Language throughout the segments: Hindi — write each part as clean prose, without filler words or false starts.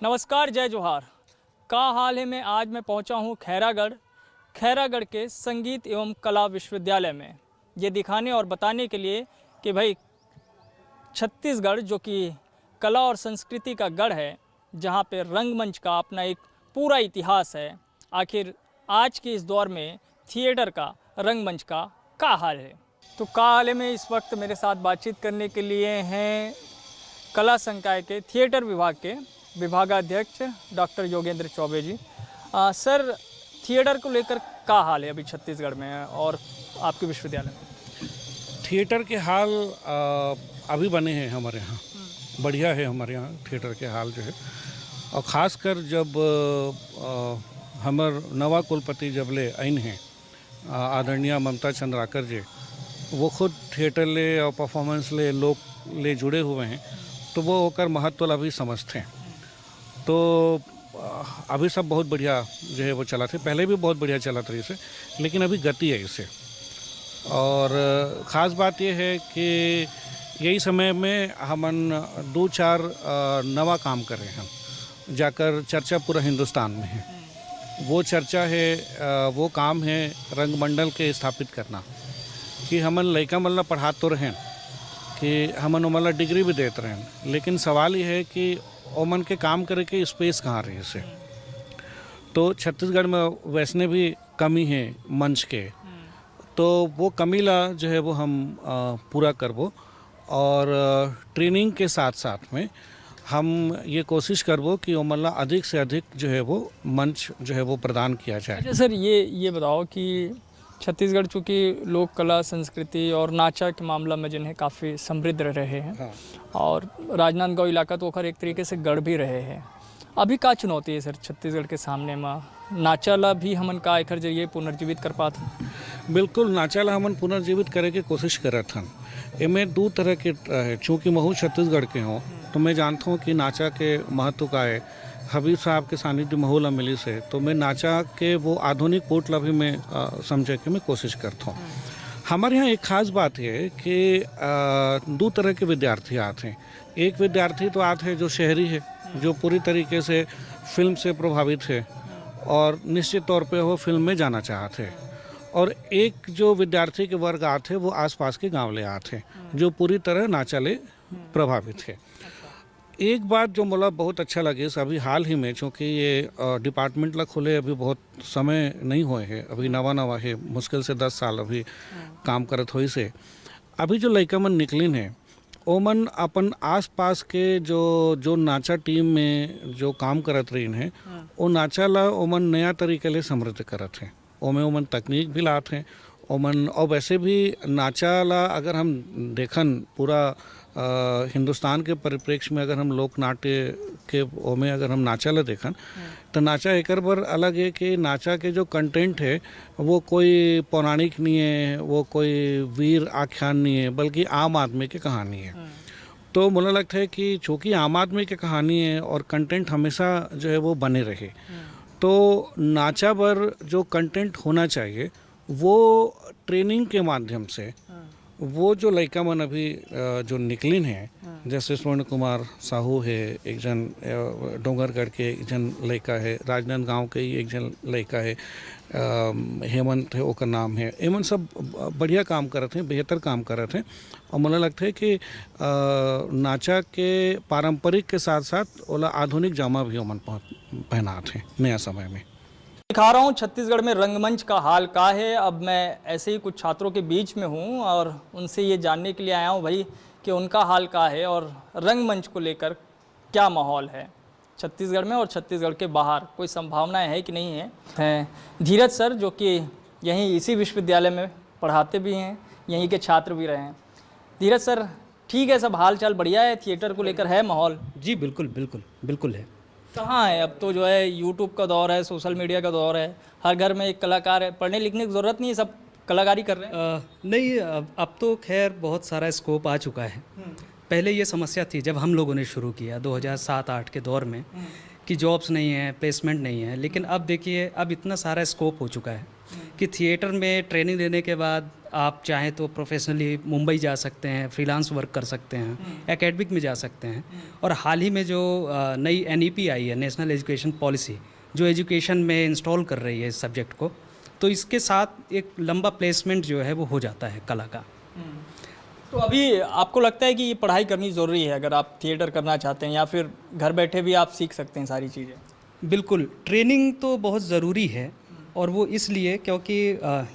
नमस्कार, जय जोहार। का हाल है में आज मैं पहुंचा हूं खैरागढ़ के संगीत एवं कला विश्वविद्यालय में, ये दिखाने और बताने के लिए कि भाई छत्तीसगढ़ जो कि कला और संस्कृति का गढ़ है, जहां पे रंगमंच का अपना एक पूरा इतिहास है। आखिर आज के इस दौर में थिएटर का, रंगमंच का हाल है। तो का हाल है में इस वक्त मेरे साथ बातचीत करने के लिए हैं कला संकाय के थिएटर विभाग के विभागाध्यक्ष डॉक्टर योगेंद्र चौबे जी। सर, थिएटर को लेकर क्या हाल है अभी छत्तीसगढ़ में और आपके विश्वविद्यालय में? थिएटर के हाल अभी बने हैं हमारे यहाँ, बढ़िया है हमारे यहाँ थिएटर के हाल जो है। और ख़ासकर जब हमार नवा कुलपति जब ले आइन हैं आदरणीय ममता चंद्राकर जी, वो खुद थिएटर ले और परफॉर्मेंस ले लोग ले जुड़े हुए हैं, तो वो होकर महत्व अभी समझते हैं। तो अभी सब बहुत बढ़िया जो है वो चला था, पहले भी बहुत बढ़िया चला था इसे, लेकिन अभी गति है इसे। और ख़ास बात यह है कि यही समय में हमन 2-4 नवा काम कर रहे हैं, जाकर चर्चा पूरा हिंदुस्तान में है। वो चर्चा है, वो काम है रंगमंडल के स्थापित करना, कि हमन लइका मन ला पढ़ा तो रहें, कि हमन ओमन ला डिग्री भी देते रहें, लेकिन सवाल ये है कि ओमन के काम करे के स्पेस कहाँ रही से। तो छत्तीसगढ़ में वैसने भी कमी है मंच के, तो वो कमी ला जो है वो हम पूरा करबो। और ट्रेनिंग के साथ साथ में हम ये कोशिश करबो कि ओमन ला अधिक से अधिक जो है वो मंच जो है वो प्रदान किया जाए। अच्छा सर, ये बताओ कि छत्तीसगढ़ चूँकि लोक कला, संस्कृति और नाचा के मामला में जिन्हें काफ़ी समृद्ध रहे हैं, हाँ। और राजनांदगांव इलाका तो ओखर एक तरीके से गढ़ भी रहे हैं। अभी का चुनौती है सर छत्तीसगढ़ के सामने में? नाचा ला भी हमन का एकर जरिए पुनर्जीवित कर पाते? बिल्कुल, नाचा ला हमन पुनर्जीवित करे के कोशिश करत हन। इनमें 2 तरह के है, चूँकि महू छत्तीसगढ़ के हों तो मैं जानता हूँ कि नाचा के महत्व का है। हबीब साहब के सानिध्य महू ला मिली से, तो मैं नाचा के वो आधुनिक पोट ला भी मैं समझे के मैं कोशिश करता हूँ। हमारे यहाँ एक ख़ास बात है कि 2 तरह के विद्यार्थी आते हैं। एक विद्यार्थी तो आते हैं जो शहरी है, जो पूरी तरीके से फिल्म से प्रभावित है और निश्चित तौर पे वो फिल्म में जाना चाहते हैं। और एक जो विद्यार्थी के वर्ग आते हैं वो आसपास के गांव ले आते हैं, जो पूरी तरह नाचा ले प्रभावित है। एक बात जो मुझे बहुत अच्छा लगे अभी हाल ही में, चूँकि ये डिपार्टमेंट ला खुले अभी बहुत समय नहीं हुए हैं, अभी नवा है, मुश्किल से 10 साल अभी काम करत हुई से। अभी जो लइका मन निकलिन है, ओमन अपन आसपास के जो नाचा टीम में जो काम करत रही हैं, वो नाचा ला ओमन नया तरीके ले समृद्ध करत हैं। ओमन तकनीक भी लात हैं ओमन। और वैसे भी नाचा ला अगर हम देखन पूरा हिंदुस्तान के परिप्रेक्ष्य में, अगर हम लोक नाट्य के ओमें अगर हम नाचा ला देखन, तो नाचा एकर बर अलग है कि नाचा के जो कंटेंट है वो कोई पौराणिक नहीं है, वो कोई वीर आख्यान नहीं है, बल्कि आम आदमी की कहानी है। तो मुझे लगता है कि चूँकि आम आदमी की कहानी है और कंटेंट हमेशा जो है वो बने रहे, तो नाचा पर जो कंटेंट होना चाहिए वो ट्रेनिंग के माध्यम से वो जो लइका मन अभी जो निकलिन है, जैसे स्वर्ण कुमार साहू है, एक जन डोंगरगढ़ के एक जन लइका है, राजनांदगांव के ही एक जन लइका है, हेमंत है ओकर नाम है। एमन सब बढ़िया काम करत हैं, बेहतर काम करत हैं। और मुझे लगता है कि नाचा के पारंपरिक के साथ साथ ओला आधुनिक जामा भी ओमन पहनाते हैं नया समय में। दिखा रहा हूँ छत्तीसगढ़ में रंगमंच का हाल का है। अब मैं ऐसे ही कुछ छात्रों के बीच में हूँ और उनसे ये जानने के लिए आया हूँ भाई कि उनका हाल का है और रंगमंच को लेकर क्या माहौल है छत्तीसगढ़ में और छत्तीसगढ़ के बाहर, कोई संभावनाएं है कि नहीं है। धीरज सर, जो कि यहीं इसी विश्वविद्यालय में पढ़ाते भी हैं, यहीं के छात्र भी रहे हैं। धीरज सर, ठीक है, सब हाल चाल बढ़िया है, थिएटर को लेकर है माहौल? जी बिल्कुल बिल्कुल बिल्कुल है। कहाँ है अब तो जो है यूट्यूब का दौर है, सोशल मीडिया का दौर है, हर घर में एक कलाकार है, पढ़ने लिखने की ज़रूरत नहीं है, सब कलाकारी कर रहे हैं। नहीं, अब तो खैर बहुत सारा स्कोप आ चुका है। पहले ये समस्या थी जब हम लोगों ने शुरू किया 2007-8 के दौर में कि जॉब्स नहीं है, प्लेसमेंट नहीं है, लेकिन अब देखिए अब इतना सारा स्कोप हो चुका है कि थिएटर में ट्रेनिंग लेने के बाद आप चाहें तो प्रोफेशनली मुंबई जा सकते हैं, फ्रीलांस वर्क कर सकते हैं, एकेडमिक में जा सकते हैं। और हाल ही में जो नई NEP आई है, नेशनल एजुकेशन पॉलिसी, जो एजुकेशन में इंस्टॉल कर रही है इस सब्जेक्ट को, तो इसके साथ एक लंबा प्लेसमेंट जो है वो हो जाता है कला का। तो अभी आपको लगता है कि ये पढ़ाई करनी ज़रूरी है अगर आप थिएटर करना चाहते हैं, या फिर घर बैठे भी आप सीख सकते हैं सारी चीज़ें? बिल्कुल, ट्रेनिंग तो बहुत ज़रूरी है, और वो इसलिए क्योंकि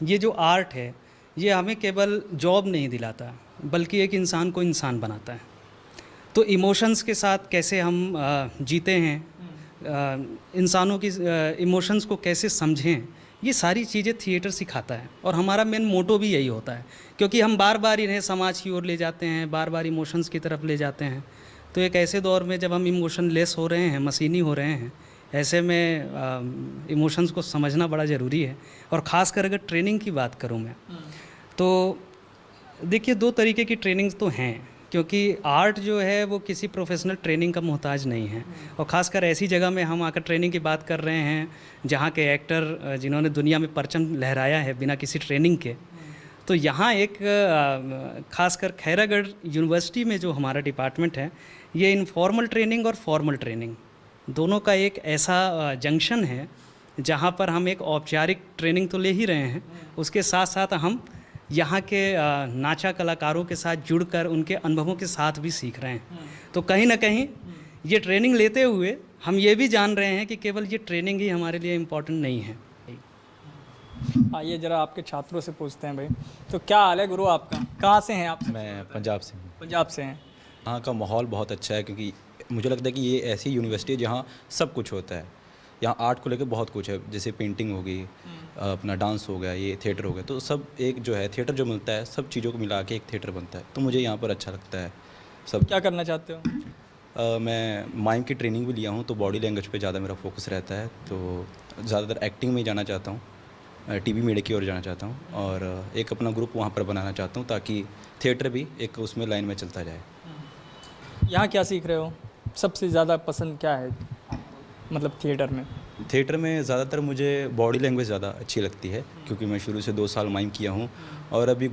ये जो आर्ट है ये हमें केवल जॉब नहीं दिलाता, बल्कि एक इंसान को इंसान बनाता है। तो इमोशंस के साथ कैसे हम जीते हैं, इंसानों की इमोशंस को कैसे समझें, ये सारी चीज़ें थिएटर सिखाता है। और हमारा मेन मोटो भी यही होता है, क्योंकि हम बार बार इन्हें समाज की ओर ले जाते हैं, बार बार इमोशंस की तरफ ले जाते हैं। तो एक ऐसे दौर में जब हम इमोशन लेस हो रहे हैं, मशीनी हो रहे हैं, ऐसे में इमोशंस को समझना बड़ा ज़रूरी है। और ख़ासकर अगर ट्रेनिंग की बात करूँ मैं, तो देखिए 2 तरीके की ट्रेनिंग्स तो हैं, क्योंकि आर्ट जो है वो किसी प्रोफेशनल ट्रेनिंग का मोहताज नहीं है। और ख़ासकर ऐसी जगह में हम आकर ट्रेनिंग की बात कर रहे हैं जहाँ के एक्टर जिन्होंने दुनिया में परचम लहराया है बिना किसी ट्रेनिंग के। तो यहाँ एक ख़ासकर खैरागढ़ यूनिवर्सिटी में जो हमारा डिपार्टमेंट है, ये इनफॉर्मल ट्रेनिंग और फॉर्मल ट्रेनिंग दोनों का एक ऐसा जंक्शन है जहाँ पर हम एक औपचारिक ट्रेनिंग तो ले ही रहे हैं, उसके साथ साथ हम यहाँ के नाचा कलाकारों के साथ जुड़कर उनके अनुभवों के साथ भी सीख रहे हैं। तो कहीं ना कहीं ये ट्रेनिंग लेते हुए हम ये भी जान रहे हैं कि केवल ये ट्रेनिंग ही हमारे लिए इम्पोर्टेंट नहीं है। आइए ज़रा आपके छात्रों से पूछते हैं भाई, तो क्या हाल है गुरु आपका? कहाँ से हैं आप? मैं पंजाब से हूँ। पंजाब से हैं। यहाँ का माहौल बहुत अच्छा है, क्योंकि मुझे लगता है कि ये ऐसी यूनिवर्सिटी है जहाँ सब कुछ होता है। यहाँ आर्ट को लेकर बहुत कुछ है, जैसे पेंटिंग हो गई, अपना डांस हो गया, ये थिएटर हो गया, तो सब एक जो है थिएटर जो मिलता है, सब चीज़ों को मिला के एक थिएटर बनता है। तो मुझे यहाँ पर अच्छा लगता है सब। क्या करना चाहते हो? मैं माइम की ट्रेनिंग भी लिया हूँ, तो बॉडी लैंग्वेज पे ज़्यादा मेरा फोकस रहता है। तो ज़्यादातर एक्टिंग में ही जाना चाहता हूँ, टीवी मीडिया की ओर जाना चाहता हूँ, और एक अपना ग्रुप वहाँ पर बनाना चाहता हूँ, ताकि थिएटर भी एक उसमें लाइन में चलता जाए। यहाँ क्या सीख रहे हो? सबसे ज़्यादा पसंद क्या है मतलब थिएटर में? थिएटर में ज़्यादातर मुझे बॉडी लैंग्वेज ज़्यादा अच्छी लगती है, क्योंकि मैं शुरू से 2 साल माइम किया हूँ, और अभी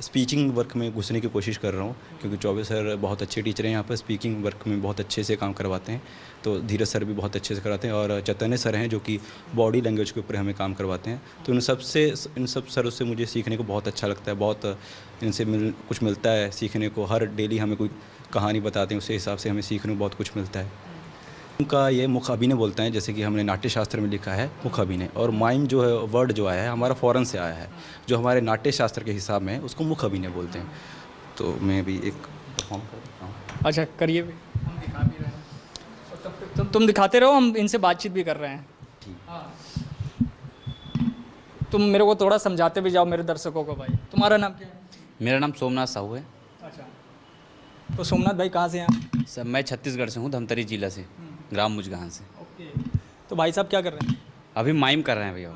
स्पीकिंग वर्क में घुसने की कोशिश कर रहा हूँ, क्योंकि चौबे सर बहुत अच्छे टीचर हैं यहाँ पर, स्पीकिंग वर्क में बहुत अच्छे से काम करवाते हैं। तो धीरज सर भी बहुत अच्छे से कराते हैं, और चैतन्य सर हैं जो कि बॉडी लैंग्वेज के ऊपर हमें काम करवाते हैं। तो इन सब सरों से मुझे सीखने को बहुत अच्छा लगता है, बहुत इनसे कुछ मिलता है सीखने को। हर डेली हमें कोई कहानी बताते हैं, उसी हिसाब से हमें सीखने को बहुत कुछ मिलता है। उनका ये मुख अभिनय बोलते हैं, जैसे कि हमने नाट्य शास्त्र में लिखा है मुख अभिनय, और माइम जो है वर्ड जो आया है हमारा फॉरेन से आया है, जो हमारे नाट्य शास्त्र के हिसाब में उसको मुख अभिनय बोलते हैं। तो मैं भी एक परफॉर्म करता हूँ। अच्छा करिए भी, हम दिखा भी रहे हैं। और तब तक तुम दिखाते रहो, हम इनसे बातचीत भी कर रहे हैं। हाँ, तुम मेरे को थोड़ा समझाते भी जाओ मेरे दर्शकों को। भाई तुम्हारा नाम क्या है? मेरा नाम सोमनाथ साहू है। अच्छा, तो सोमनाथ भाई कहाँ से हैं आप? सर मैं छत्तीसगढ़ से हूँ, धमतरी जिला से, ग्राम मुजगान से। ओके, तो भाई साहब क्या कर रहे हैं? अभी माइम कर रहे हैं भैया।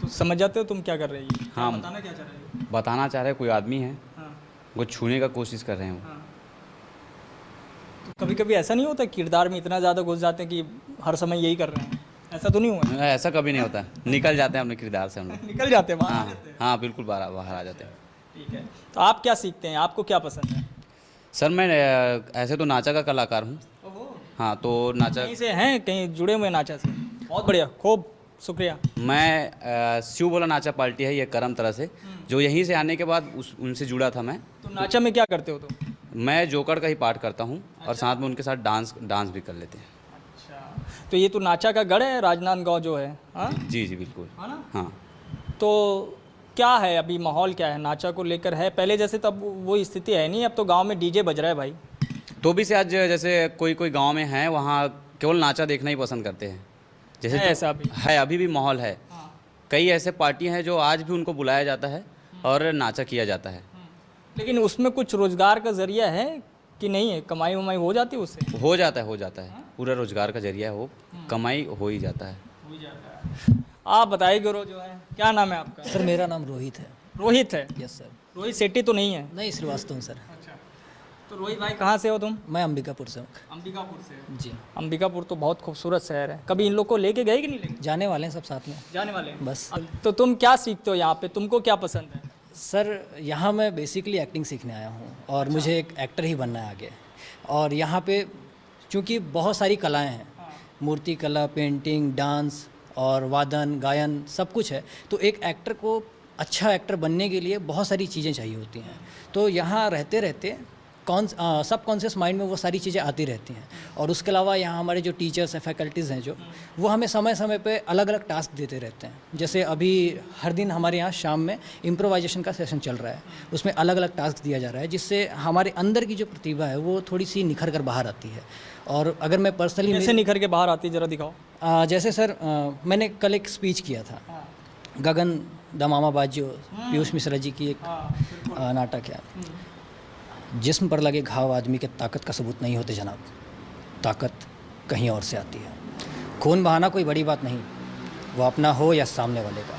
तो समझ जाते हो तुम क्या कर रही है? हाँ। बताना क्या चाह रहे हो? बताना चाह रहे हैं, कोई आदमी है हाँ, वो छूने का कोशिश कर रहे हैं वो। हाँ। तो कभी कभी ऐसा नहीं होता किरदार में इतना ज़्यादा घुस जाते हैं कि हर समय यही कर रहे हैं? ऐसा तो नहीं हुआ? ऐसा कभी नहीं होता, निकल जाते हैं अपने किरदार से हम लोग। निकल जाते हैं बाहर आ हाँ जाते हैं। हाँ, बिल्कुल बाहर आ जाते हैं। ठीक है, तो आप क्या सीखते हैं? आपको क्या पसंद है? सर मैं ऐसे तो नाचा का कलाकार हूँ। हाँ, तो नाचा कहीं से हैं, कहीं जुड़े हुए नाचा से? बहुत बढ़िया, खूब शुक्रिया। मैं शिव बोला नाचा पार्टी है ये करम तरह से, जो यहीं से आने के बाद उनसे जुड़ा था मैं। तो नाचा में क्या करते हो तुम? मैं जोकर का ही पार्ट करता हूँ, और साथ में उनके साथ डांस भी कर लेते हैं। अच्छा, तो ये तो नाचा का गढ़ है राजनांदगांव जो है? हाँ जी जी बिल्कुल। हाँ ना? हाँ, तो क्या है अभी माहौल, क्या है नाचा को लेकर? है पहले जैसे तब वो स्थिति है नहीं, अब तो गांव में डीजे बज रहा है भाई। तो भी से आज जैसे कोई गांव में है, वहाँ केवल नाचा देखना ही पसंद करते हैं। जैसे है ऐसा अभी? है, अभी भी माहौल है। हाँ। कई ऐसे पार्टी हैं जो आज भी उनको बुलाया जाता है और नाचा किया जाता है। लेकिन उसमें कुछ रोजगार का जरिया है कि नहीं है? कमाई वमाई हो जाती है उससे? हो जाता है। पूरा रोजगार का जरिया है वो, कमाई हो ही जाता है। आप बताइए गुरु जो है, क्या नाम है आपका? सर मेरा नाम रोहित है। रोहित है? Yes sir. रोहित सेट्टी तो नहीं है? नहीं श्रीवास्तव हूँ सर। अच्छा, तो रोहित भाई कहाँ से हो तुम? मैं अंबिकापुर से हूँ। अंबिकापुर से। जी, अंबिकापुर तो बहुत खूबसूरत शहर है, कभी इन लोग को लेके गए कि नहीं लेके जाने वाले हैं सब साथ में। जाने वाले हैं? बस तो तुम क्या सीखते हो यहाँ पे, तुमको क्या पसंद है? सर, यहाँ मैं बेसिकली एक्टिंग सीखने आया हूँ और मुझे एक एक्टर ही बनना है आगे। और यहाँ पे चूँकि बहुत सारी कलाएं हैं, मूर्ति कला, पेंटिंग, डांस और वादन गायन सब कुछ है, तो एक एक्टर को अच्छा एक्टर बनने के लिए बहुत सारी चीज़ें चाहिए होती हैं। तो यहाँ रहते रहते सब कॉन्शियस माइंड में वो सारी चीज़ें आती रहती हैं। और उसके अलावा यहाँ हमारे जो टीचर्स हैं, फैकल्टीज़ हैं, जो वो हमें समय समय पे अलग अलग टास्क देते रहते हैं। जैसे अभी हर दिन हमारे यहाँ शाम में इम्प्रोवाइजेशन का सेशन चल रहा है, उसमें अलग अलग टास्क दिया जा रहा है, जिससे हमारे अंदर की जो प्रतिभा है वो थोड़ी सी निखर कर बाहर आती है। और अगर मैं पर्सनली कैसे निखर के बाहर आती है, जरा दिखाओ। जैसे सर, मैंने कल एक स्पीच किया था, गगन दमामा बाजियो, पीयूष मिश्रा जी की एक नाटक है। जिस्म पर लगे घाव आदमी के ताकत का सबूत नहीं होते जनाब, ताकत कहीं और से आती है। खून बहाना कोई बड़ी बात नहीं, वो अपना हो या सामने वाले का।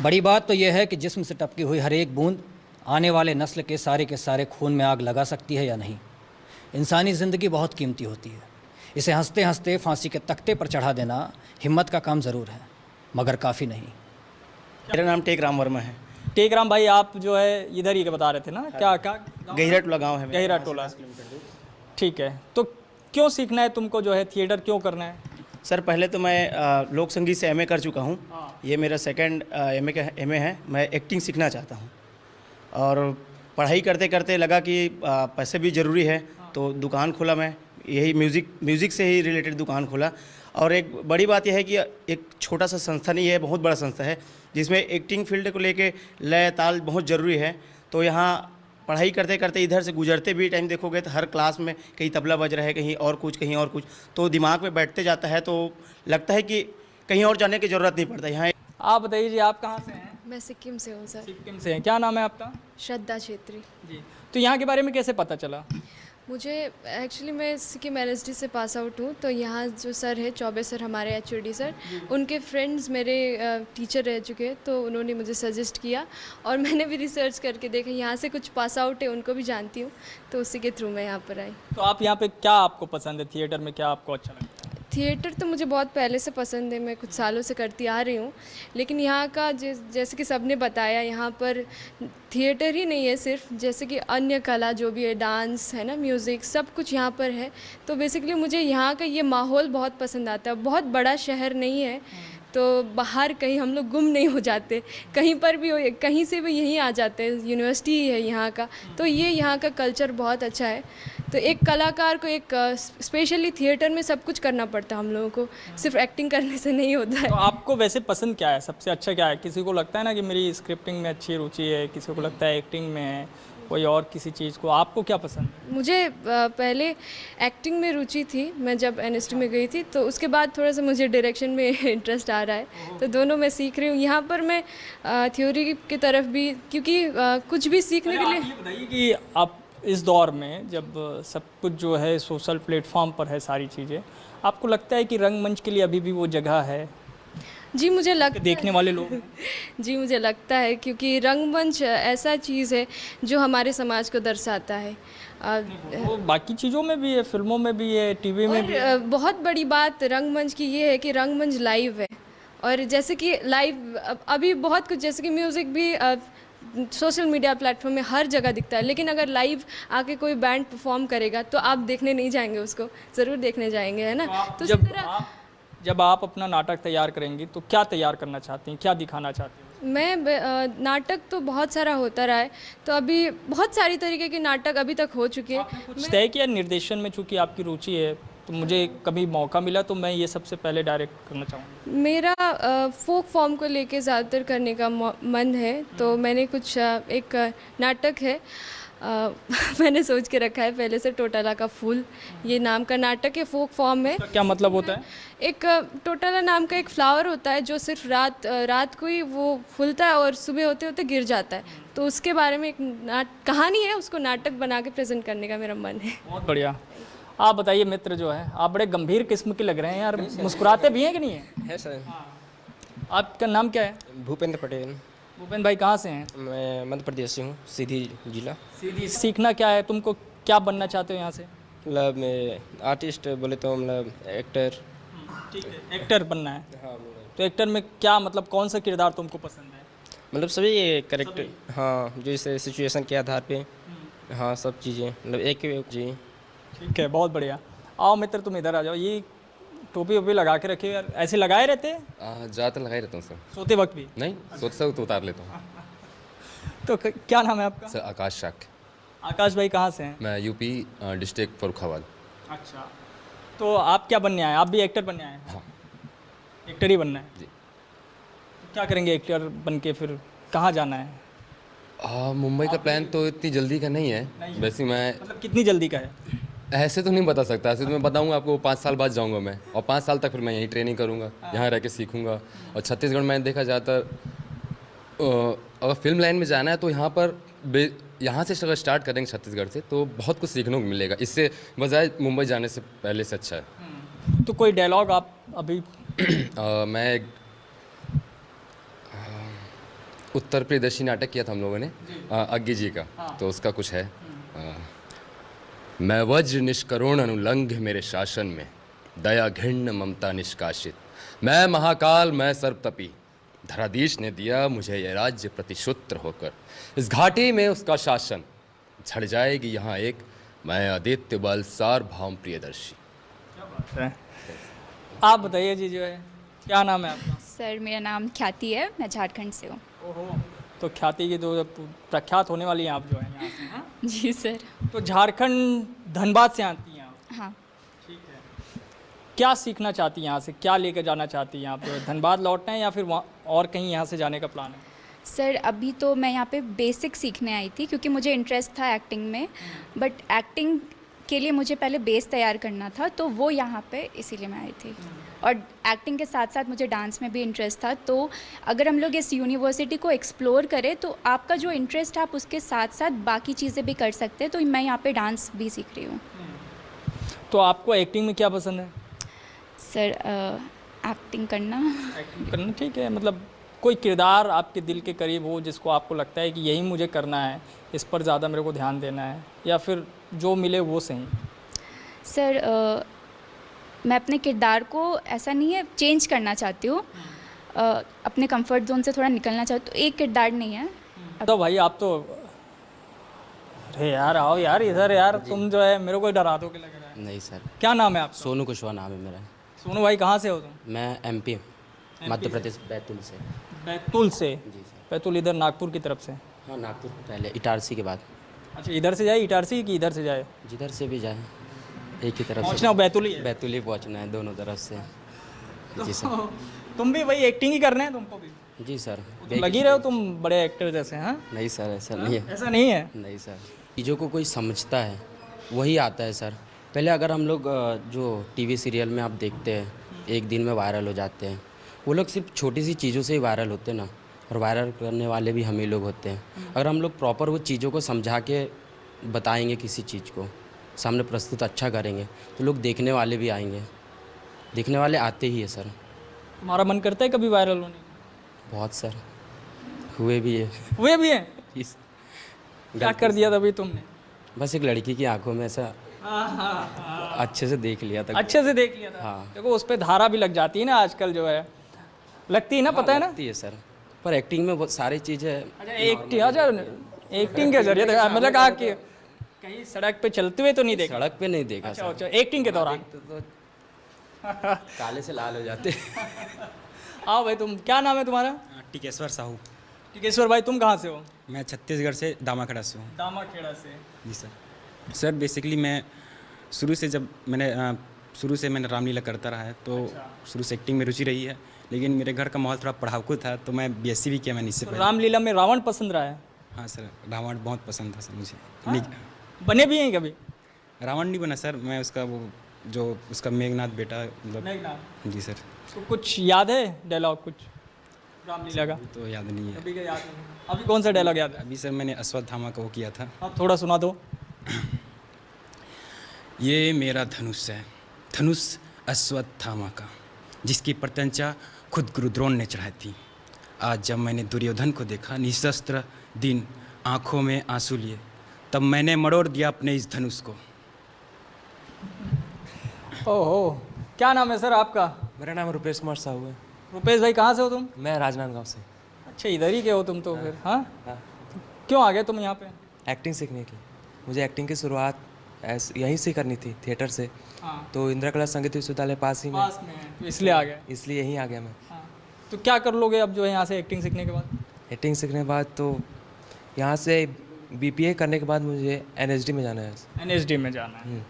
बड़ी बात तो यह है कि जिस्म से टपकी हुई हर एक बूंद आने वाले नस्ल के सारे खून में आग लगा सकती है या नहीं। इंसानी ज़िंदगी बहुत कीमती होती है, इसे हंसते हंसते फांसी के तख्ते पर चढ़ा देना हिम्मत का काम ज़रूर है, मगर काफ़ी नहीं। मेरा नाम टेकराम वर्मा है। टेकराम भाई, आप जो है इधर ही के बता रहे थे ना? क्या क्या गहिरा टोला गांव है मेरा। गहिरा टोला, ठीक है। तो क्यों सीखना है तुमको, जो है थिएटर क्यों करना है? सर, पहले तो मैं लोक संगीत से एमए कर चुका हूँ। ये मेरा सेकंड एमए है। मैं एक्टिंग सीखना चाहता हूँ और पढ़ाई करते करते लगा कि पैसे भी ज़रूरी है, तो दुकान खोला मैं। यही म्यूज़िक से ही रिलेटेड दुकान खोला। और एक बड़ी बात यह है कि एक छोटा सा संस्था नहीं है, बहुत बड़ा संस्था है, जिसमें एक्टिंग फील्ड को लेके लय ताल बहुत ज़रूरी है। तो यहाँ पढ़ाई करते करते इधर से गुजरते भी टाइम देखोगे तो हर क्लास में कहीं तबला बज रहा है, कहीं और कुछ, तो दिमाग में बैठते जाता है, तो लगता है कि कहीं और जाने की ज़रूरत नहीं पड़ता। यहाँ आप बताइए जी, आप कहाँ से हैं? मैं सिक्किम से हूँ सर। सिक्किम से हैं। क्या नाम है आपका? श्रद्धा छेत्री। जी। तो यहाँ के बारे में कैसे पता चला? मुझे एक्चुअली मैं सिक्किम LSD से पास आउट हूँ, तो यहाँ जो सर है, चौबे सर, हमारे HOD सर, उनके फ्रेंड्स मेरे टीचर रह चुके हैं, तो उन्होंने मुझे सजेस्ट किया और मैंने भी रिसर्च करके देखा। यहाँ से कुछ पास आउट है, उनको भी जानती हूँ, तो उसी के थ्रू मैं यहाँ पर आई। तो आप यहाँ पे क्या आपको पसंद है, थिएटर में क्या आपको अच्छा लगता है? थिएटर तो मुझे बहुत पहले से पसंद है, मैं कुछ सालों से करती आ रही हूँ। लेकिन यहाँ का जैसे कि सबने बताया, यहाँ पर थिएटर ही नहीं है सिर्फ, जैसे कि अन्य कला जो भी है, डांस है ना, म्यूज़िक, सब कुछ यहाँ पर है। तो बेसिकली मुझे यहाँ का ये माहौल बहुत पसंद आता है। बहुत बड़ा शहर नहीं है, तो बाहर कहीं हम लोग गुम नहीं हो जाते, कहीं पर भी हो, कहीं से भी यहीं आ जाते हैं। यूनिवर्सिटी है यहाँ का, तो ये यहाँ का कल्चर बहुत अच्छा है। तो एक कलाकार को एक स्पेशली थिएटर में सब कुछ करना पड़ता है हम लोगों को, सिर्फ एक्टिंग करने से नहीं होता है। तो आपको वैसे पसंद क्या है, सबसे अच्छा क्या है? किसी को लगता है ना कि मेरी स्क्रिप्टिंग में अच्छी रुचि है, किसी को लगता है एक्टिंग में है, कोई और किसी चीज़ को। आपको क्या पसंद है? मुझे पहले एक्टिंग में रुचि थी, मैं जब NST में गई थी, तो उसके बाद थोड़ा सा मुझे डायरेक्शन में इंटरेस्ट आ रहा है, तो दोनों मैं सीख रही हूँ। यहाँ पर मैं थ्योरी की तरफ भी, क्योंकि कुछ भी सीखने के लिए। ये बताइए कि आप इस दौर में जब सब कुछ जो है सोशल प्लेटफॉर्म पर है सारी चीज़ें, आपको लगता है कि रंगमंच के लिए अभी भी वो जगह है? जी मुझे लगता देखने वाले लोग जी मुझे लगता है, क्योंकि रंगमंच ऐसा चीज़ है जो हमारे समाज को दर्शाता है। वो बाकी चीज़ों में भी है, फिल्मों में भी है, टीवी में भी है। और बहुत बड़ी बात रंगमंच की ये है कि रंगमंच लाइव है। और जैसे कि लाइव अभी बहुत कुछ, जैसे कि म्यूज़िक भी सोशल मीडिया प्लेटफॉर्म में हर जगह दिखता है, लेकिन अगर लाइव आके कोई बैंड परफॉर्म करेगा तो आप देखने नहीं जाएंगे, उसको ज़रूर देखने जाएंगे, है ना? तो जब आप अपना नाटक तैयार करेंगी तो क्या तैयार करना चाहती हैं, क्या दिखाना चाहती हैं? मैं नाटक तो बहुत सारा होता रहा है, तो अभी बहुत सारी तरीके के नाटक अभी तक हो चुके हैं। कुछ तय किया निर्देशन में? चूँकि आपकी रुचि है, तो मुझे कभी मौका मिला तो मैं ये सबसे पहले डायरेक्ट करना चाहूँगा। मेरा फोक फॉर्म को लेके ज़्यादातर करने का मन है, तो मैंने कुछ एक नाटक है मैंने सोच के रखा है पहले से, टोटाला का फूल, ये नाम का नाटक है, फोक फॉर्म में। क्या मतलब होता है? एक टोटाला नाम का एक फ्लावर होता है जो सिर्फ रात को ही वो फूलता है और सुबह होते होते गिर जाता है, तो उसके बारे में एक कहानी है, उसको नाटक बना के प्रेजेंट करने का मेरा मन है। बहुत बढ़िया। आप बताइए मित्र, जो है आप बड़े गंभीर किस्म के लग रहे हैं यार, मुस्कुराते भी हैं कि नहीं है? है सर। आपका नाम क्या है? भूपेंद्र पटेल। भूपेंद्र भाई कहाँ से हैं? मैं मध्य प्रदेश से हूँ, सीधी जिला। सीधी। सीखना क्या है तुमको, क्या बनना चाहते हो यहाँ से? मतलब मैं आर्टिस्ट बोले तो मतलब एक्टर। ठीक है, एक्टर बनना है। हाँ तो एक्टर में क्या मतलब कौन सा किरदार तुमको पसंद है? मतलब सभी करेक्टर, हाँ जैसे सिचुएशन के आधार पे, हाँ सब चीज़ें मतलब एक जी। ठीक है, बहुत बढ़िया। आओ मित्र, तुम इधर आ जाओ। ये टोपी वोपी लगा के रखे हो यार, ऐसे लगाए रहते हैं ज़्यादातर लगाए रहता हूँ सर। सोते वक्त भी? नहीं, सोचता हूँ तो उतार लेता हूँ। तो क्या नाम है आपका? सर आकाश शाक। आकाश भाई कहाँ से हैं? मैं यूपी डिस्ट्रिक्ट फर्रुखाबाद। अच्छा, तो आप क्या बनने आए? आप भी एक्टर बनने आए हैं? हाँ। एक्टर ही बनना है जी। तो क्या करेंगे एक्टर बन के, फिर कहाँ जाना है? मुंबई का प्लान तो इतनी जल्दी का नहीं है। वैसे मैं मतलब कितनी जल्दी का है? ऐसे तो नहीं बता सकता। ऐसे तो मैं बताऊंगा आपको, 5 साल बाद जाऊंगा मैं, और 5 साल तक फिर मैं यहीं ट्रेनिंग करूंगा, यहाँ रह के सीखूंगा। और छत्तीसगढ़ मैंने देखा ज़्यादातर अगर फिल्म लाइन में जाना है तो यहाँ पर यहाँ से अगर स्टार्ट करेंगे छत्तीसगढ़ से तो बहुत कुछ सीखने को मिलेगा। इससे बजाय मुंबई जाने से पहले से अच्छा है। तो कोई डायलॉग आप अभी मैं उत्तर प्रदेशी नाटक किया था हम लोगों ने अग्गी जी का, तो उसका कुछ है। मैं वज्र निष्करुण अनुलंघ मेरे शासन में, दया घृण्य ममता निष्कासित, मैं महाकाल मैं सर्वतपी, धराधीश ने दिया मुझे यह राज्य प्रतिशुत्र होकर, इस घाटी में उसका शासन, झड़ जाएगी यहाँ एक मैं आदित्य बल सार्वभौम प्रियदर्शी। आप बताइए जी, जो है क्या नाम है आपका? सर मेरा नाम ख्याति है, मैं झारखंड से हूँ। ओहो, तो ख्याति की तो प्रख्यात होने वाली हैं आप जो है यहाँ से, हाँ? जी सर। तो झारखंड धनबाद से आती हैं आप? हाँ। ठीक है, क्या सीखना चाहती हैं यहाँ से, क्या लेकर जाना चाहती हैं यहाँ पे? धनबाद लौटना है या फिर वहाँ और कहीं यहाँ से जाने का प्लान है? सर अभी तो मैं यहाँ पे बेसिक सीखने आई थी क्योंकि मुझे इंटरेस्ट था एक्टिंग में, बट एक्टिंग के लिए मुझे पहले बेस तैयार करना था, तो वो यहाँ पे इसीलिए मैं आई थी। और एक्टिंग के साथ साथ मुझे डांस में भी इंटरेस्ट था, तो अगर हम लोग इस यूनिवर्सिटी को एक्सप्लोर करें तो आपका जो इंटरेस्ट है आप उसके साथ साथ बाकी चीज़ें भी कर सकते हैं। तो मैं यहाँ पे डांस भी सीख रही हूँ। तो आपको एक्टिंग में क्या पसंद है? सर एक्टिंग करना। एक्टिंग करना, ठीक है। मतलब कोई किरदार आपके दिल के करीब हो जिसको आपको लगता है कि यही मुझे करना है, इस पर ज़्यादा मेरे को ध्यान देना है, या फिर जो मिले वो सही? सर मैं अपने किरदार को ऐसा नहीं है चेंज करना चाहती हूँ, अपने कंफर्ट जोन से थोड़ा निकलना चाहती हूँ। एक किरदार नहीं है। तो भाई आप तो, अरे यार आओ यार इधर यार, तुम जो है मेरे को डरा दो के लग रहा है। नहीं सर। क्या नाम है आपका? सोनू कुशवाहा नाम है मेरा। सोनू भाई कहाँ से हो तुम? मैं एमपी मध्य प्रदेश बैतूल से। बैतूल से? जी सर। बैतूल इधर नागपुर की तरफ से? हाँ नागपुर पहले, इटारसी के बाद। अच्छा, इधर से जाए इटारसी कि इधर से जाए? जिधर से भी जाए एक ही तरफ पहुँचना बैतूल ही है? बैतूल ही पहुँचना है, दोनों तरफ से। जी सर। तुम भी भाई एक्टिंग ही करना है तुमको भी? जी सर। लगी रहे हो तुम बड़े एक्टर जैसे, हाँ? नहीं सर ऐसा नहीं है। ऐसा नहीं है? नहीं सर, चीज़ों को कोई समझता है वही आता है सर। पहले अगर हम लोग जो टीवी सीरियल में आप देखते हैं एक दिन में वायरल हो जाते हैं, वो लोग सिर्फ छोटी सी चीज़ों से ही वायरल होते हैं ना, और वायरल करने वाले भी हम ही लोग होते हैं। अगर हम लोग प्रॉपर वो चीज़ों को समझा के बताएंगे, किसी चीज़ को सामने प्रस्तुत अच्छा करेंगे तो लोग देखने वाले भी आएंगे, देखने वाले आते ही है सर। तुम्हारा मन करता है कभी वायरल होने का? बहुत सर, हुए भी है। हुए भी हैं? क्या कर दिया था अभी तुमने? बस एक लड़की की आंखों में ऐसा अच्छे से देख लिया था। अच्छे से देख लिया था? हाँ। देखो उस पर धारा भी लग जाती है ना आजकल, जो है लगती है ना, पता है ना? लगती है सर, पर एक्टिंग में बहुत सारी चीज़ें। अच्छा एक्टिंग के जरिए देखा, मतलब कहा कि कहीं सड़क पे चलते हुए तो नहीं देखा? सड़क पे नहीं देखा सर। अच्छा, एक्टिंग के दौरान तो काले से लाल हो जाते। आओ भाई, तुम क्या नाम है तुम्हारा? टिकेश्वर साहू। टिकेश्वर भाई तुम कहाँ से हो? मैं छत्तीसगढ़ से दामाखेड़ा से हूँ। दामाखेड़ा से? जी सर। सर बेसिकली मैं शुरू से मैंने रामलीला करता रहा है, तो शुरू से एक्टिंग में रुचि रही है, लेकिन मेरे घर का माहौल थोड़ा पढ़ाकू था तो मैं बीएससी भी किया मैंने इससे पहले। रामलीला में रावण पसंद रहा है? हाँ सर, रावण बहुत पसंद था सर मुझे। बने भी हैं कभी? रावण नहीं बना सर, मैं उसका वो जो उसका मेघनाथ बेटा, मतलब। मेघनाथ? जी सर। तो कुछ याद है डायलॉग कुछ रामलीला का? तो याद नहीं है अभी का याद नहीं। अभी कौन सा डायलॉग याद है? अभी सर मैंने अश्वत्थामा का वो किया था। आप थोड़ा सुना दो। ये मेरा धनुष है, धनुष अश्वत्थामा का, जिसकी प्रत्यंचा खुद गुरु द्रोण ने चढ़ाई थी। आज जब मैंने दुर्योधन को देखा निशस्त्र दिन, आंखों में आंसू लिए, तब मैंने मरोड़ दिया अपने इस धनुष को। ओहो, क्या नाम है सर आपका? मेरा नाम रुपेश कुमार साहू है। रुपेश भाई कहाँ से हो तुम? मैं राजनांदगांव से। अच्छा, इधर ही के हो तुम तो फिर? हाँ, क्यों आ गए तुम यहाँ पे? एक्टिंग सीखने की। मुझे एक्टिंग की शुरुआत यहीं से करनी थी, थिएटर से। हाँ। तो इंदिरा कला संगीत विश्वविद्यालय पास ही में, तो इसलिए आ गए? इसलिए यहीं आ गया मैं। हाँ। तो क्या कर लोगे अब जो है यहाँ से एक्टिंग सीखने के बाद? एक्टिंग सीखने के बाद तो यहाँ से BPA करने के बाद मुझे NSD में जाना है। NSD में जाना है।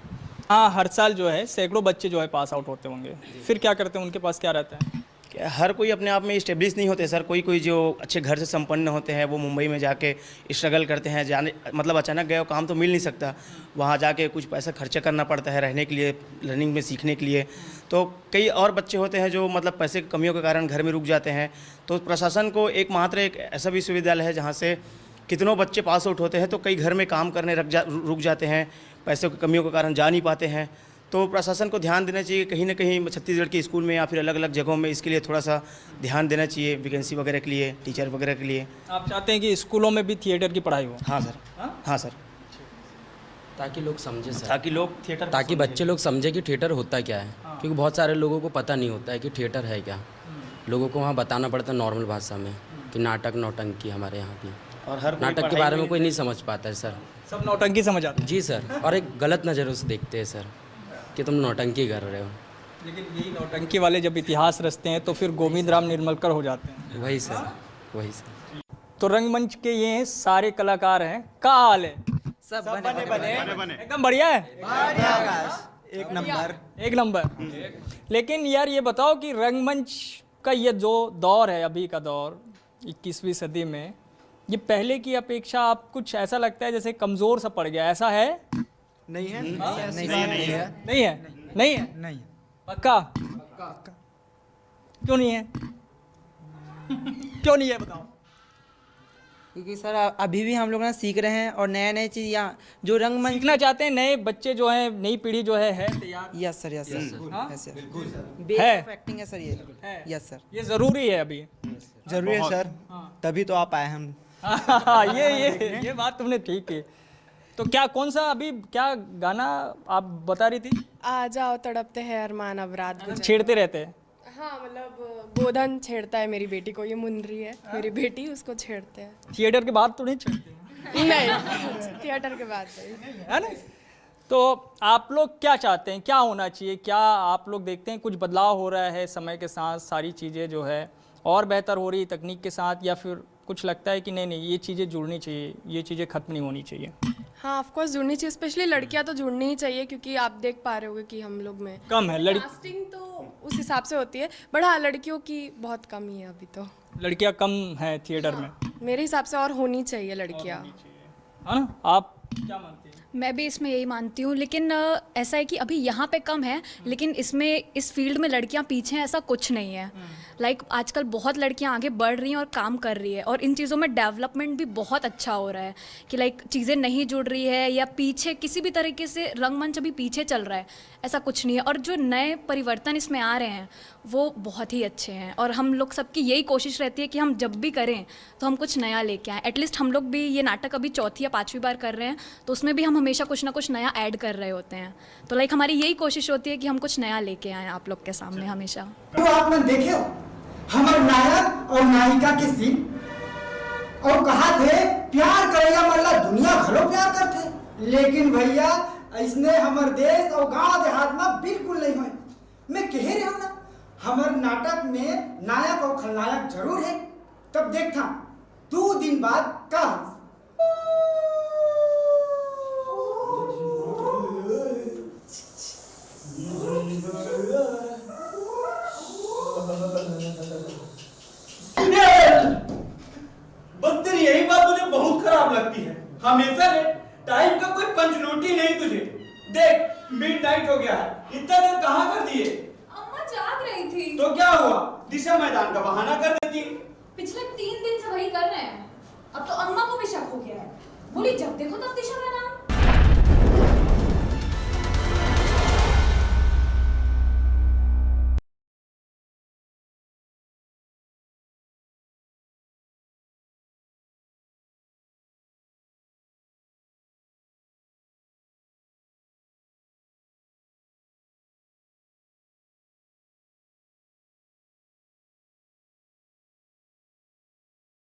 हाँ, हर साल जो है सैकड़ों बच्चे जो है पास आउट होते होंगे, फिर क्या करते हैं? उनके पास क्या रहता है? हर कोई अपने आप में इस्टेब्लिश नहीं होते सर। कोई जो अच्छे घर से संपन्न होते हैं वो मुंबई में जाके स्ट्रगल करते हैं, जाने मतलब अचानक गए काम तो मिल नहीं सकता, वहाँ जाके कुछ पैसा खर्चा करना पड़ता है रहने के लिए, लर्निंग में सीखने के लिए। तो कई और बच्चे होते हैं जो मतलब पैसे की कमियों के कारण घर में रुक जाते हैं। तो प्रशासन को एकमात्र एक ऐसा विश्वविद्यालय है जहाँ से कितनों बच्चे पास आउट होते हैं तो कई घर में काम करने रुक जाते हैं, पैसों की कमियों के कारण जा नहीं पाते हैं। तो प्रशासन को ध्यान देना चाहिए कहीं ना कहीं छत्तीसगढ़ के स्कूल में या फिर अलग अलग जगहों में इसके लिए थोड़ा सा ध्यान देना चाहिए, वैकेंसी वगैरह के लिए, टीचर वगैरह के लिए। आप चाहते हैं कि स्कूलों में भी थिएटर की पढ़ाई हो? हाँ सर। हाँ सर, ताकि लोग समझे सर, ताकि लोग थिएटर, ताकि बच्चे लोग समझे कि थिएटर होता क्या है। क्योंकि बहुत सारे लोगों को पता नहीं होता है कि थिएटर है क्या। लोगों को वहाँ बताना पड़ता है नॉर्मल भाषा में कि नाटक नौटंकी हमारे यहाँ भी, और हर नाटक के बारे में कोई नहीं समझ पाता है सर। सब नौटंकी समझ आते हैं? जी सर, और एक गलत नज़रों से देखते हैं सर कि तुम नौटंकी कर रहे हो। लेकिन यही नौटंकी वाले जब इतिहास रचते हैं तो फिर गोविंद राम निर्मलकर हो जाते हैं। वही सर, वही सर। तो रंगमंच के ये सारे कलाकार हैं, क्या हाल है? सब बने एकदम बढ़िया है, एक नंबर। लेकिन यार ये बताओ कि रंगमंच का ये जो दौर है, अभी का दौर 21वीं सदी में, ये पहले की अपेक्षा आप कुछ ऐसा लगता है जैसे कमज़ोर सा पड़ गया, ऐसा है? नहीं है, नहीं है। पक्का? क्यों नहीं है? क्यों नहीं है बताओ? क्योंकि सर अभी भी हम लोग ना सीख रहे हैं और नए नए चीज़ या जो रंगमंच सीखना चाहते हैं, नए बच्चे जो हैं, नई पीढ़ी जो है तैयार। यस सर, यस सर, है एक्टिंग है सर, ये यस सर, ये ज़रूरी है अभी। जरूरी है सर, तभी तो आप आए हम। ये बात तुमने ठीक की। तो क्या कौन सा अभी क्या गाना आप बता रही थी? आ जाओ तड़पते हैं अरमान अब रात गुजर। छेड़ते रहते हैं? हाँ, मतलब गोधन छेड़ता है मेरी बेटी को, ये मुनरी है मेरी बेटी, उसको छेड़ते हैं। थिएटर के बाद तो नहीं छेड़ते? नहीं, थिएटर के बाद नहीं, है ना? तो आप लोग क्या चाहते हैं, क्या होना चाहिए? क्या आप लोग देखते हैं कुछ बदलाव हो रहा है समय के साथ, सारी चीज़ें जो है और बेहतर हो रही है तकनीक के साथ, या फिर कुछ लगता है कि नहीं ये चीज़ें जुड़नी चाहिए, ये चीज़ें ख़त्म नहीं होनी चाहिए? हाँ, ऑफ कोर्स जुड़नी चाहिए, स्पेशली लड़कियां तो जुड़नी ही चाहिए, क्योंकि आप देख पा रहे होगे कि हम लोग में कम है कास्टिंग तो उस हिसाब से होती है, बट हाँ लड़कियों की बहुत कमी है अभी तो। लड़कियां कम हैं थिएटर में मेरे हिसाब से, और होनी चाहिए लड़कियां, है ना? आप क्या मानते हैं? मैं भी इसमें यही मानती हूँ, लेकिन ऐसा है कि अभी यहाँ पे कम है, लेकिन इसमें इस फील्ड में लड़कियाँ पीछे हैं ऐसा कुछ नहीं है। लाइक आजकल बहुत लड़कियाँ आगे बढ़ रही हैं और काम कर रही है, और इन चीज़ों में डेवलपमेंट भी बहुत अच्छा हो रहा है कि लाइक चीज़ें नहीं जुड़ रही है या पीछे किसी भी तरीके से रंगमंच अभी पीछे चल रहा है, ऐसा कुछ नहीं है। और जो नए परिवर्तन इसमें आ रहे हैं वो बहुत ही अच्छे हैं, और हम लोग सबकी यही कोशिश रहती है कि हम जब भी करें तो हम कुछ नया लेके आएँ। एटलीस्ट हम लोग भी ये नाटक अभी 4थी या 5वीं बार कर रहे हैं, तो उसमें भी हम हमेशा कुछ ना कुछ नया ऐड कर रहे होते हैं। तो लाइक हमारी यही कोशिश होती है कि हम कुछ नया लेके आएँ आप लोग के सामने हमेशा। तो आपने देखे हो हमारे नायक और नायिका के सीन, और कहा थे प्यार करेगा मल्ला दुनिया भलो प्यार करते, लेकिन भैया इसने हमारे देश और गांव देहात में बिल्कुल नहीं हुए। मैं कह रहा हूं ना, हमारे नाटक में नायक और खलनायक जरूर है, तब देखता 2 दिन बाद का बस तेरी यही बात मुझे बहुत खराब लगती है, हमेशा लेट, टाइम का कोई पंचुअलिटी नहीं तुझे। देख मिडनाइट हो गया है, इतना देर कहाँ कर दिए? अम्मा जाग रही थी। तो क्या हुआ, दिशा मैदान का बहाना कर देती। पिछले 3 दिन से वही कर रहे हैं, अब तो अम्मा को भी शक हो गया है, बोली जब देखो तब दिशा मैदान